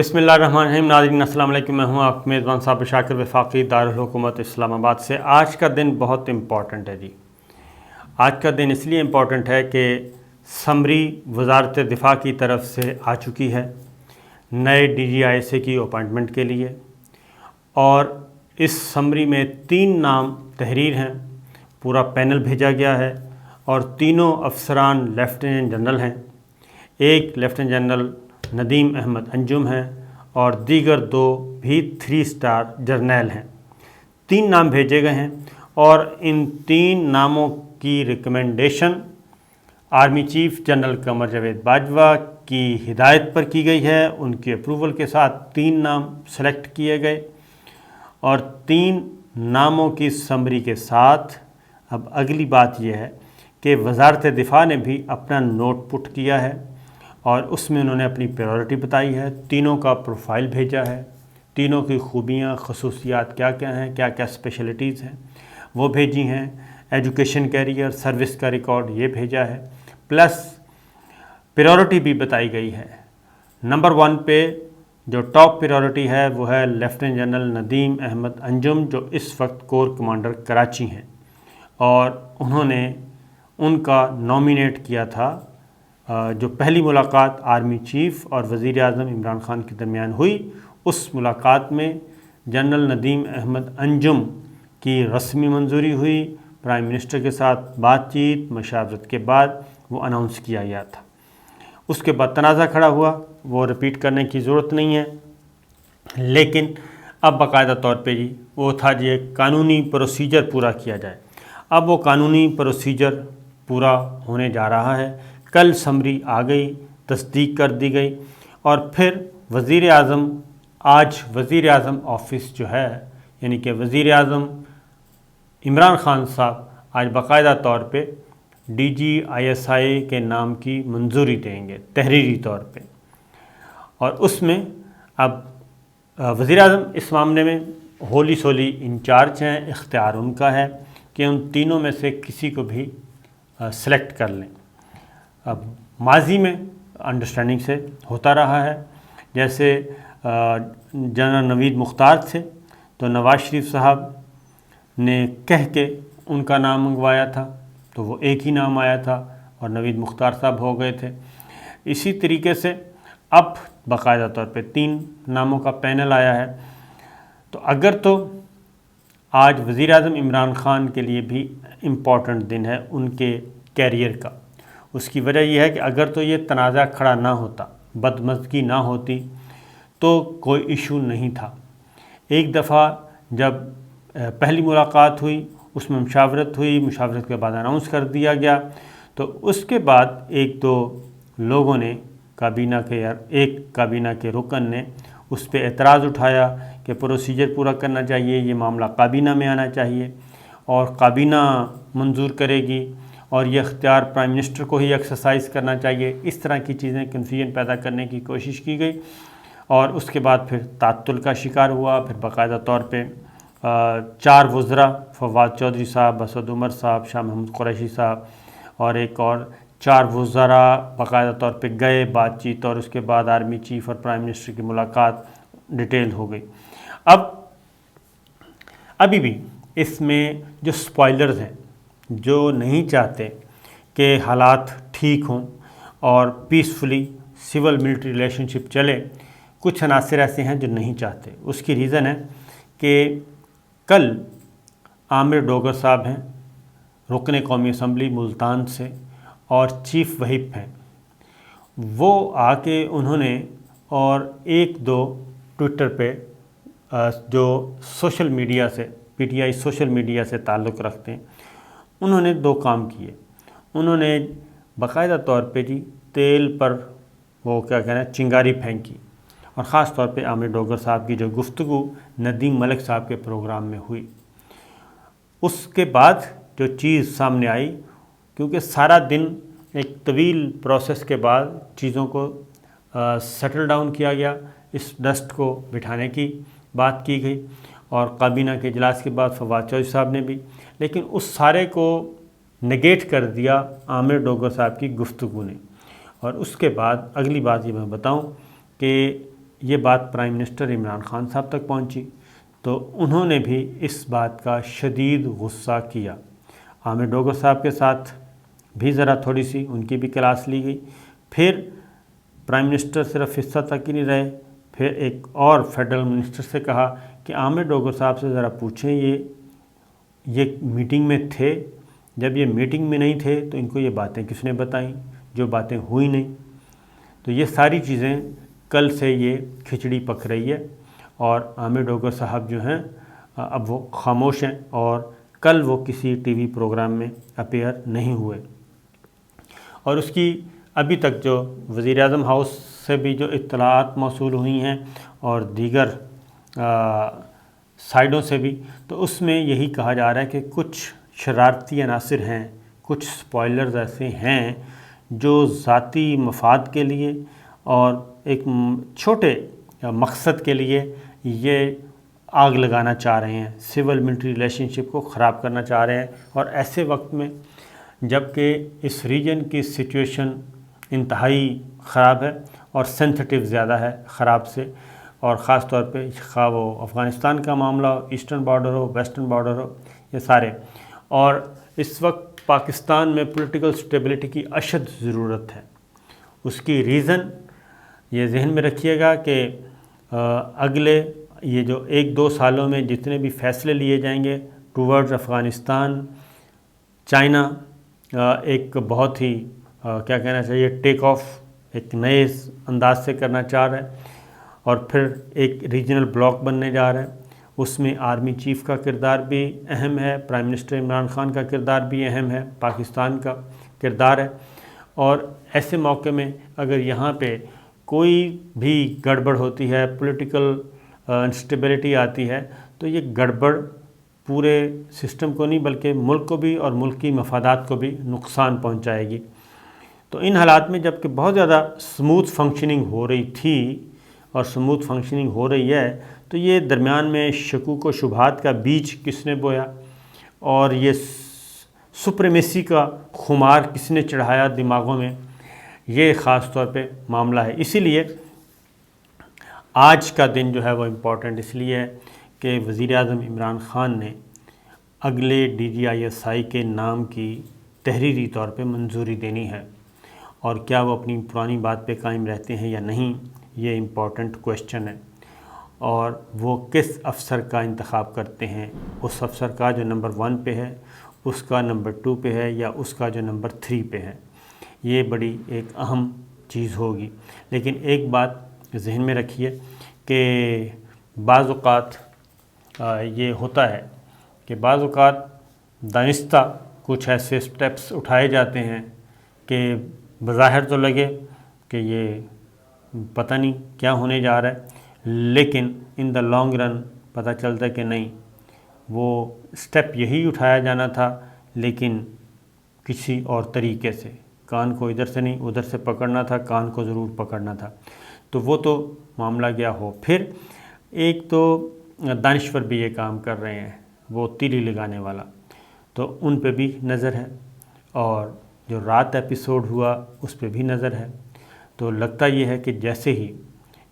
بسم اللہ الرحمن الرحیم۔ ناظرین السلام علیکم، میں ہوں آپ میزبان صاحب شاکر وفاقی، دارالحکومت اسلام آباد سے۔ آج کا دن بہت امپورٹنٹ ہے جی۔ آج کا دن اس لیے امپورٹنٹ ہے کہ سمری وزارت دفاع کی طرف سے آ چکی ہے نئے DGISA کی اپائنٹمنٹ کے لیے، اور اس سمری میں 3 نام تحریر ہیں، پورا پینل بھیجا گیا ہے اور تینوں افسران لیفٹیننٹ جنرل ہیں۔ ایک لیفٹیننٹ جنرل ندیم احمد انجم ہیں اور دیگر 2 بھی 3 اسٹار جرنیل ہیں۔ 3 نام بھیجے گئے ہیں اور ان 3 ناموں کی recommendation army chief general Qamar Javed Bajwa کی ہدایت پر کی گئی ہے۔ ان کی اپروول کے ساتھ 3 نام سلیکٹ کیے گئے اور 3 ناموں کی سمری کے ساتھ اب اگلی بات یہ ہے کہ وزارت دفاع نے بھی اپنا نوٹ پٹ کیا ہے اور اس میں انہوں نے اپنی پریورٹی بتائی ہے، تینوں کا پروفائل بھیجا ہے، تینوں کی خوبیاں خصوصیات کیا کیا ہیں، کیا کیا اسپیشلٹیز ہیں وہ بھیجی ہیں، ایجوکیشن کیریئر، سروس کا ریکارڈ یہ بھیجا ہے، پلس پریورٹی بھی بتائی گئی ہے۔ نمبر 1 پہ جو ٹاپ پریورٹی ہے وہ ہے لیفٹیننٹ جنرل ندیم احمد انجم، جو اس وقت کور کمانڈر کراچی ہیں، اور انہوں نے ان کا نامینیٹ کیا تھا۔ جو پہلی ملاقات آرمی چیف اور وزیر اعظم عمران خان کے درمیان ہوئی، اس ملاقات میں جنرل ندیم احمد انجم کی رسمی منظوری ہوئی، پرائم منسٹر کے ساتھ بات چیت مشاورت کے بعد وہ اناؤنس کیا گیا تھا۔ اس کے بعد تنازع کھڑا ہوا، وہ رپیٹ کرنے کی ضرورت نہیں ہے، لیکن اب باقاعدہ طور پہ جی وہ تھا جی ایک قانونی پروسیجر پورا کیا جائے۔ اب وہ قانونی پروسیجر پورا ہونے جا رہا ہے۔ کل سمری آ گئی، تصدیق کر دی گئی، اور پھر آج وزیر اعظم آفس جو ہے، یعنی کہ وزیر اعظم عمران خان صاحب آج باقاعدہ طور پہ DGISA کے نام کی منظوری دیں گے تحریری طور پہ، اور اس میں اب وزیر اعظم اس معاملے میں ہولی سولی انچارج ہیں، اختیار ان کا ہے کہ ان تینوں میں سے کسی کو بھی سلیکٹ کر لیں۔ اب ماضی میں انڈرسٹینڈنگ سے ہوتا رہا ہے، جیسے جنرل نوید مختار تھے تو نواز شریف صاحب نے کہہ کے ان کا نام منگوایا تھا تو وہ ایک ہی نام آیا تھا اور نوید مختار صاحب ہو گئے تھے۔ اسی طریقے سے اب باقاعدہ طور پہ 3 ناموں کا پینل آیا ہے، تو اگر تو آج وزیر اعظم عمران خان کے لیے بھی امپورٹنٹ دن ہے ان کے کیریئر کا۔ اس کی وجہ یہ ہے کہ اگر تو یہ تنازع کھڑا نہ ہوتا، بدمزگی نہ ہوتی، تو کوئی ایشو نہیں تھا۔ ایک دفعہ جب پہلی ملاقات ہوئی اس میں مشاورت ہوئی، مشاورت کے بعد اناؤنس کر دیا گیا، تو اس کے بعد 1-2 لوگوں نے ایک کابینہ کے رکن نے اس پہ اعتراض اٹھایا کہ پروسیجر پورا کرنا چاہیے، یہ معاملہ کابینہ میں آنا چاہیے اور کابینہ منظور کرے گی، اور یہ اختیار پرائم منسٹر کو ہی ایکسرسائز کرنا چاہیے۔ اس طرح کی چیزیں کنفیوژن پیدا کرنے کی کوشش کی گئی، اور اس کے بعد پھر تعطل کا شکار ہوا۔ پھر باقاعدہ طور پہ 4 وزراء، فواد چودھری صاحب، اسد عمر صاحب، شاہ محمود قریشی صاحب اور ایک اور 4 وزراء باقاعدہ طور پہ گئے بات چیت، اور اس کے بعد آرمی چیف اور پرائم منسٹر کی ملاقات ڈیٹیل ہو گئی۔ ابھی بھی اس میں جو سپوائلرز ہیں، جو نہیں چاہتے کہ حالات ٹھیک ہوں اور پیسفلی سول ملٹری ریلیشن شپ چلے، کچھ عناصر ایسے ہیں جو نہیں چاہتے۔ اس کی ریزن ہے کہ کل عامر ڈوگر صاحب ہیں، رکن قومی اسمبلی ملتان سے اور چیف وہپ ہیں، وہ آ کے انہوں نے اور 1-2 ٹویٹر پہ جو سوشل میڈیا سے PTI سوشل میڈیا سے تعلق رکھتے ہیں، انہوں نے 2 کام کیے۔ انہوں نے باقاعدہ طور پہ جی تیل پر وہ کیا کہنا ہے چنگاری پھینکی، اور خاص طور پہ عامر ڈوگر صاحب کی جو گفتگو ندیم ملک صاحب کے پروگرام میں ہوئی، اس کے بعد جو چیز سامنے آئی، کیونکہ سارا دن ایک طویل پروسیس کے بعد چیزوں کو سیٹل ڈاؤن کیا گیا، اس ڈسٹ کو بٹھانے کی بات کی گئی، اور کابینہ کے اجلاس کے بعد فواد چودھری صاحب نے بھی، لیکن اس سارے کو نگیٹ کر دیا عامر ڈوگر صاحب کی گفتگو نے۔ اور اس کے بعد اگلی بات یہ میں بتاؤں کہ یہ بات پرائم منسٹر عمران خان صاحب تک پہنچی تو انہوں نے بھی اس بات کا شدید غصہ کیا۔ عامر ڈوگر صاحب کے ساتھ بھی ذرا تھوڑی سی ان کی بھی کلاس لی گئی۔ پھر پرائم منسٹر صرف حصہ تک ہی نہیں رہے، پھر ایک اور فیڈرل منسٹر سے کہا کہ عامر ڈوگر صاحب سے ذرا پوچھیں یہ میٹنگ میں تھے، جب یہ میٹنگ میں نہیں تھے تو ان کو یہ باتیں کس نے بتائیں جو باتیں ہوئی نہیں۔ تو یہ ساری چیزیں کل سے یہ کھچڑی پک رہی ہے، اور عامر ڈوگر صاحب جو ہیں اب وہ خاموش ہیں، اور کل وہ کسی ٹی وی پروگرام میں اپیئر نہیں ہوئے۔ اور اس کی ابھی تک جو وزیر اعظم ہاؤس سے بھی جو اطلاعات موصول ہوئی ہیں اور دیگر سائڈوں سے بھی، تو اس میں یہی کہا جا رہا ہے کہ کچھ شرارتی عناصر ہیں، کچھ سپوائلرز ایسے ہیں جو ذاتی مفاد کے لیے اور ایک چھوٹے مقصد کے لیے یہ آگ لگانا چاہ رہے ہیں، سول ملٹری ریلیشن شپ کو خراب کرنا چاہ رہے ہیں۔ اور ایسے وقت میں جب کہ اس ریجن کی سچویشن انتہائی خراب ہے اور سینسٹیو زیادہ ہے خراب سے، اور خاص طور پہ خواہ وہ افغانستان کا معاملہ ہو، ایسٹرن بارڈر ہو، ویسٹرن بارڈر ہو، یہ سارے، اور اس وقت پاکستان میں پولیٹیکل سٹیبلٹی کی اشد ضرورت ہے۔ اس کی ریزن یہ ذہن میں رکھیے گا کہ اگلے یہ جو 1-2 سالوں میں جتنے بھی فیصلے لیے جائیں گے ٹورڈز افغانستان، چائنا ایک بہت ہی کیا کہنا چاہیے ٹیک آف ایک نئے انداز سے کرنا چاہ رہا ہے، اور پھر ایک ریجنل بلاک بننے جا رہا ہے۔ اس میں آرمی چیف کا کردار بھی اہم ہے، پرائم منسٹر عمران خان کا کردار بھی اہم ہے، پاکستان کا کردار ہے۔ اور ایسے موقع میں اگر یہاں پہ کوئی بھی گڑبڑ ہوتی ہے، پولیٹیکل انسٹیبلٹی آتی ہے، تو یہ گڑبڑ پورے سسٹم کو نہیں بلکہ ملک کو بھی اور ملکی مفادات کو بھی نقصان پہنچائے گی۔ تو ان حالات میں جب کہ بہت زیادہ سموتھ فنکشننگ ہو رہی تھی اور سموتھ فنکشننگ ہو رہی ہے، تو یہ درمیان میں شکوک و شبہات کا بیج کس نے بویا اور یہ سپریمیسی کا خمار کس نے چڑھایا دماغوں میں، یہ خاص طور پہ معاملہ ہے۔ اسی لیے آج کا دن جو ہے وہ امپورٹنٹ اس لیے ہے کہ وزیر اعظم عمران خان نے اگلے DGISI کے نام کی تحریری طور پہ منظوری دینی ہے، اور کیا وہ اپنی پرانی بات پہ قائم رہتے ہیں یا نہیں، یہ امپورٹنٹ کویشچن ہے۔ اور وہ کس افسر کا انتخاب کرتے ہیں، اس افسر کا جو نمبر 1 پہ ہے، اس کا نمبر 2 پہ ہے، یا اس کا جو نمبر 3 پہ ہے، یہ بڑی ایک اہم چیز ہوگی۔ لیکن ایک بات ذہن میں رکھیے کہ بعض اوقات یہ ہوتا ہے کہ بعض اوقات دانستہ کچھ ایسے سٹیپس اٹھائے جاتے ہیں کہ بظاہر تو لگے کہ یہ پتہ نہیں کیا ہونے جا رہا ہے، لیکن ان دا لانگ رن پتہ چلتا ہے کہ نہیں، وہ سٹیپ یہی اٹھایا جانا تھا لیکن کسی اور طریقے سے، کان کو ادھر سے نہیں ادھر سے پکڑنا تھا، کان کو ضرور پکڑنا تھا، تو وہ تو معاملہ گیا ہو۔ پھر ایک تو دانشور بھی یہ کام کر رہے ہیں، وہ تیلی لگانے والا، تو ان پہ بھی نظر ہے، اور جو رات ایپیسوڈ ہوا اس پہ بھی نظر ہے۔ تو لگتا یہ ہے کہ جیسے ہی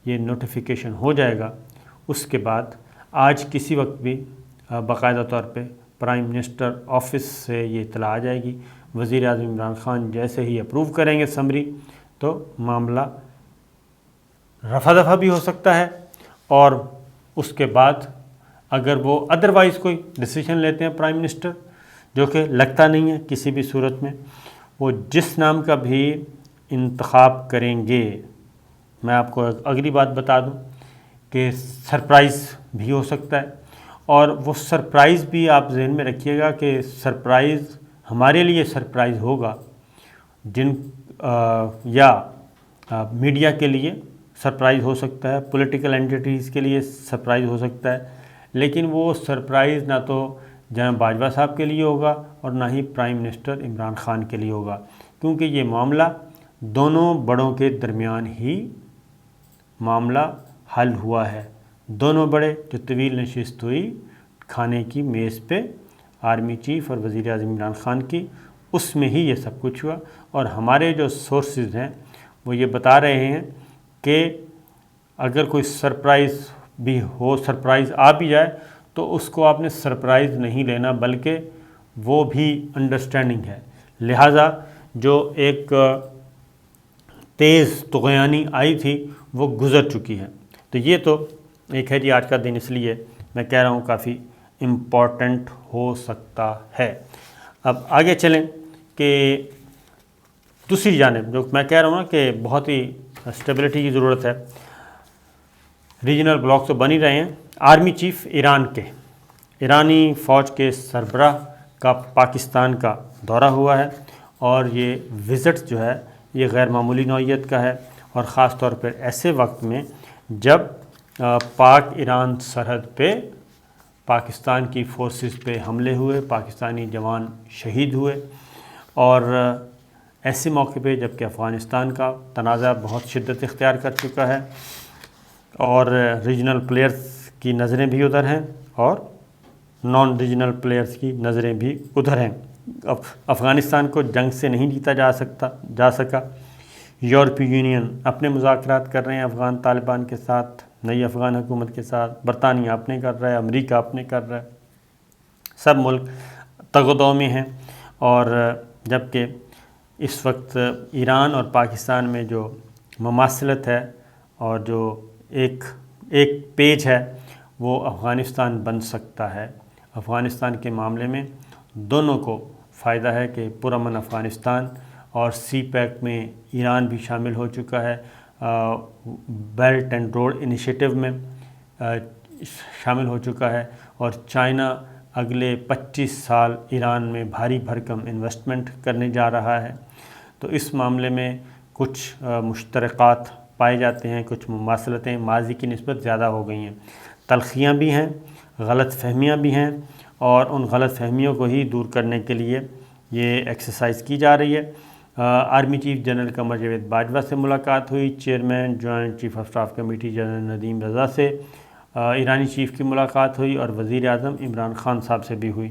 یہ نوٹیفیکیشن ہو جائے گا، اس کے بعد آج کسی وقت بھی باقاعدہ طور پہ پرائم منسٹر آفس سے یہ اطلاع آ جائے گی۔ وزیر اعظم عمران خان جیسے ہی اپروو کریں گے سمری، تو معاملہ رفع دفع بھی ہو سکتا ہے، اور اس کے بعد اگر وہ ادروائز کوئی ڈیسیشن لیتے ہیں پرائم منسٹر، جو کہ لگتا نہیں ہے کسی بھی صورت میں، وہ جس نام کا بھی انتخاب کریں گے، میں آپ کو اگلی بات بتا دوں کہ سرپرائز بھی ہو سکتا ہے، اور وہ سرپرائز بھی آپ ذہن میں رکھیے گا کہ سرپرائز ہمارے لیے سرپرائز ہوگا، یا میڈیا کے لیے سرپرائز ہو سکتا ہے، پولیٹیکل اینٹیٹیز کے لیے سرپرائز ہو سکتا ہے، لیکن وہ سرپرائز نہ تو جناب باجوہ صاحب کے لیے ہوگا اور نہ ہی پرائم منسٹر عمران خان کے لیے ہوگا، کیونکہ یہ معاملہ دونوں بڑوں کے درمیان ہی معاملہ حل ہوا ہے۔ دونوں بڑے جو طویل نشست ہوئی کھانے کی میز پہ، آرمی چیف اور وزیر اعظم عمران خان کی، اس میں ہی یہ سب کچھ ہوا، اور ہمارے جو سورسز ہیں وہ یہ بتا رہے ہیں کہ اگر کوئی سرپرائز بھی ہو، سرپرائز آ بھی جائے تو اس کو آپ نے سرپرائز نہیں لینا، بلکہ وہ بھی انڈرسٹینڈنگ ہے. لہٰذا جو ایک تیز طغیانی آئی تھی وہ گزر چکی ہے. تو یہ تو ایک ہے جی آج کا دن، اس لیے میں کہہ رہا ہوں کافی امپورٹنٹ ہو سکتا ہے. اب آگے چلیں کہ دوسری جانب جو میں کہہ رہا ہوں نا کہ بہت ہی اسٹیبلٹی کی ضرورت ہے. ریجنل بلاک تو بن ہی رہے ہیں. آرمی چیف ایران کے، ایرانی فوج کے سربراہ کا پاکستان کا دورہ ہوا ہے، اور یہ وزٹ جو ہے یہ غیر معمولی نوعیت کا ہے، اور خاص طور پر ایسے وقت میں جب پاک ایران سرحد پہ پاکستان کی فورسز پہ حملے ہوئے، پاکستانی جوان شہید ہوئے، اور ایسے موقع پہ جب کہ افغانستان کا تنازع بہت شدت اختیار کر چکا ہے، اور ریجنل پلیئرز کی نظریں بھی ادھر ہیں اور نان ریجنل پلیئرز کی نظریں بھی ادھر ہیں. افغانستان کو جنگ سے نہیں جیتا جا سکا. یورپی یونین اپنے مذاکرات کر رہے ہیں افغان طالبان کے ساتھ، نئی افغان حکومت کے ساتھ. برطانیہ اپنے کر رہا ہے، امریکہ اپنے کر رہا ہے. سب ملک تگ و دو میں ہیں. اور جبکہ اس وقت ایران اور پاکستان میں جو مماثلت ہے اور جو ایک پیج ہے وہ افغانستان بن سکتا ہے. افغانستان کے معاملے میں دونوں کو فائدہ ہے کہ پرامن افغانستان، اور سی پیک میں ایران بھی شامل ہو چکا ہے، بیلٹ اینڈ روڈ انیشیٹو میں شامل ہو چکا ہے، اور چائنا اگلے 25 سال ایران میں بھاری بھرکم انویسٹمنٹ کرنے جا رہا ہے. تو اس معاملے میں کچھ مشترکات پائے جاتے ہیں، کچھ مماثلتیں ماضی کی نسبت زیادہ ہو گئی ہیں. تلخیاں بھی ہیں، غلط فہمیاں بھی ہیں، اور ان غلط فہمیوں کو ہی دور کرنے کے لیے یہ ایکسرسائز کی جا رہی ہے. Army chief general Qamar Javed Bajwa سے ملاقات ہوئی. Chairman joint chief of staff committee general Nadeem Raza سے ایرانی چیف کی ملاقات ہوئی، اور وزیر اعظم عمران خان صاحب سے بھی ہوئی،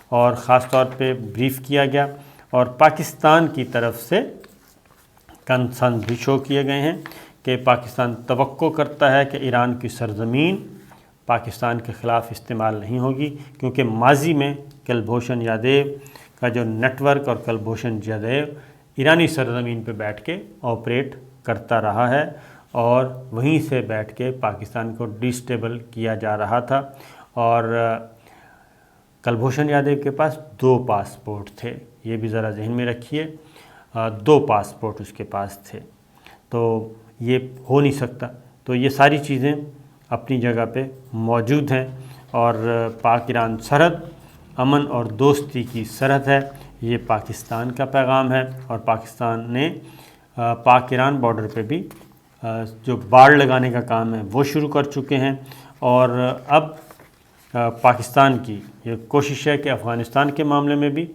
اور خاص طور پہ بریف کیا گیا. اور پاکستان کی طرف سے کنسرن بھی شو کیے گئے ہیں کہ پاکستان توقع کرتا ہے کہ ایران کی سرزمین پاکستان کے خلاف استعمال نہیں ہوگی، کیونکہ ماضی میں کلبھوشن یادیو کا جو نیٹ ورک اور کلبھوشن یادیو ایرانی سرزمین پہ بیٹھ کے آپریٹ کرتا رہا ہے، اور وہیں سے بیٹھ کے پاکستان کو ڈیسٹیبل کیا جا رہا تھا. اور کلبھوشن یادیو کے پاس 2 پاسپورٹ تھے، یہ بھی ذرا ذہن میں رکھیے. 2 پاسپورٹ اس کے پاس تھے، تو یہ ہو نہیں سکتا. تو یہ ساری چیزیں اپنی جگہ پہ موجود ہیں، اور پاک ایران سرحد امن اور دوستی کی سرحد ہے. یہ پاکستان کا پیغام ہے، اور پاکستان نے پاک ایران بارڈر پہ بھی جو باڑ لگانے کا کام ہے وہ شروع کر چکے ہیں. اور اب پاکستان کی یہ کوشش ہے کہ افغانستان کے معاملے میں بھی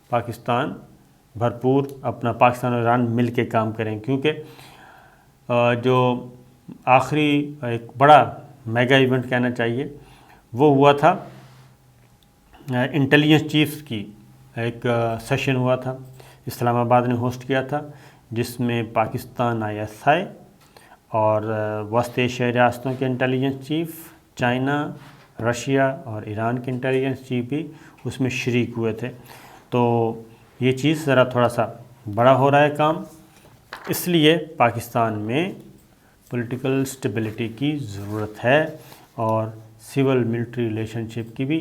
پاکستان بھرپور اپنا پاکستان اور ایران مل کے کام کریں، کیونکہ جو آخری ایک بڑا میگا ایونٹ کہنا چاہیے وہ ہوا تھا، انٹیلیجنس چیفز کی ایک سیشن ہوا تھا، اسلام آباد نے ہوسٹ کیا تھا، جس میں پاکستان ISI اور وسط ایشیائی ریاستوں کے انٹیلیجنس چیف، چائنا، رشیا اور ایران کے انٹیلیجنس چیف بھی اس میں شریک ہوئے تھے. تو یہ چیز ذرا تھوڑا سا بڑا ہو رہا ہے کام، اس لیے پاکستان میں پولیٹیکل سٹیبلٹی کی ضرورت ہے، اور سول ملٹری ریلیشن شپ کی بھی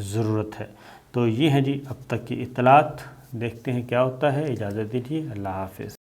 ضرورت ہے. تو یہ ہیں جی اب تک کی اطلاعات، دیکھتے ہیں کیا ہوتا ہے. اجازت دیجیے، اللہ حافظ.